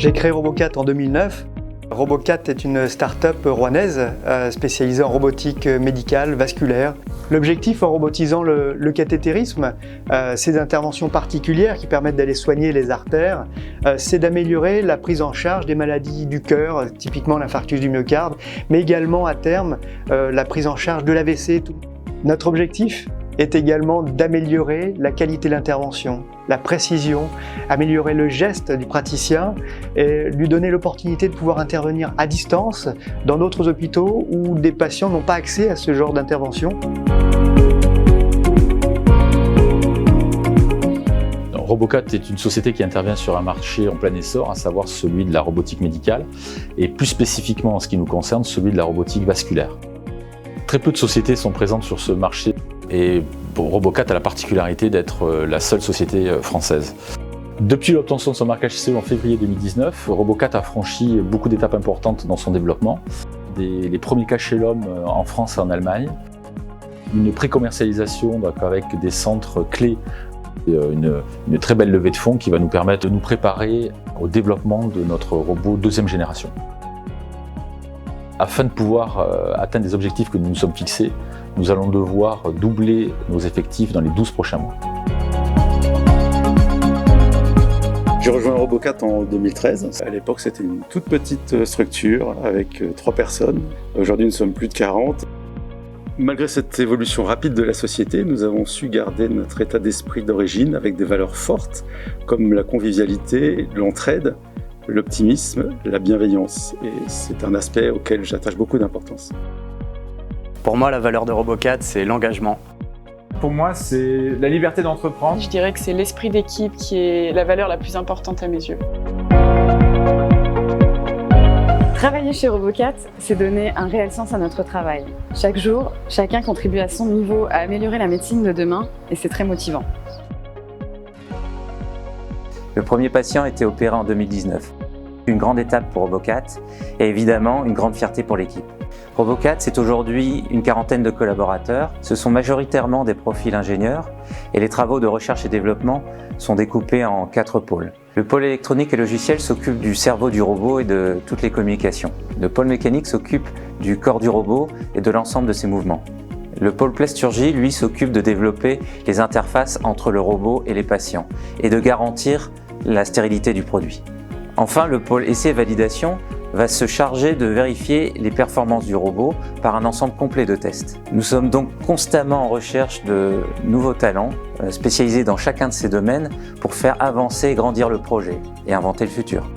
J'ai créé Robocat en 2009. Robocat est une start-up rouennaise spécialisée en robotique médicale, vasculaire. L'objectif en robotisant le cathétérisme, ces interventions particulières qui permettent d'aller soigner les artères, c'est d'améliorer la prise en charge des maladies du cœur, typiquement l'infarctus du myocarde, mais également à terme la prise en charge de l'AVC. Notre objectif est également d'améliorer la qualité de l'intervention, la précision, améliorer le geste du praticien et lui donner l'opportunité de pouvoir intervenir à distance dans d'autres hôpitaux où des patients n'ont pas accès à ce genre d'intervention. Robocat est une société qui intervient sur un marché en plein essor, à savoir celui de la robotique médicale et plus spécifiquement en ce qui nous concerne, celui de la robotique vasculaire. Très peu de sociétés sont présentes sur ce marché et Robocat a la particularité d'être la seule société française. Depuis l'obtention de son marquage CE en février 2019, Robocat a franchi beaucoup d'étapes importantes dans son développement. Les premiers cas chez l'homme en France et en Allemagne, une pré-commercialisation avec des centres clés, une très belle levée de fonds qui va nous permettre de nous préparer au développement de notre robot deuxième génération. Afin de pouvoir atteindre les objectifs que nous nous sommes fixés, nous allons devoir doubler nos effectifs dans les 12 prochains mois. J'ai rejoint Robocat en 2013. À l'époque, c'était une toute petite structure avec 3 personnes. Aujourd'hui, nous sommes plus de 40. Malgré cette évolution rapide de la société, nous avons su garder notre état d'esprit d'origine avec des valeurs fortes comme la convivialité, l'entraide, l'optimisme, la bienveillance. Et c'est un aspect auquel j'attache beaucoup d'importance. Pour moi, la valeur de Robocat, c'est l'engagement. Pour moi, c'est la liberté d'entreprendre. Je dirais que c'est l'esprit d'équipe qui est la valeur la plus importante à mes yeux. Travailler chez Robocat, c'est donner un réel sens à notre travail. Chaque jour, chacun contribue à son niveau à améliorer la médecine de demain et c'est très motivant. Le premier patient a été opéré en 2019. Une grande étape pour Robocat et évidemment une grande fierté pour l'équipe. Robocat, c'est aujourd'hui une quarantaine de collaborateurs. Ce sont majoritairement des profils ingénieurs et les travaux de recherche et développement sont découpés en 4 pôles. Le pôle électronique et logiciel s'occupe du cerveau du robot et de toutes les communications. Le pôle mécanique s'occupe du corps du robot et de l'ensemble de ses mouvements. Le pôle plasturgie, lui, s'occupe de développer les interfaces entre le robot et les patients et de garantir la stérilité du produit. Enfin, le pôle essai et validation va se charger de vérifier les performances du robot par un ensemble complet de tests. Nous sommes donc constamment en recherche de nouveaux talents spécialisés dans chacun de ces domaines pour faire avancer et grandir le projet et inventer le futur.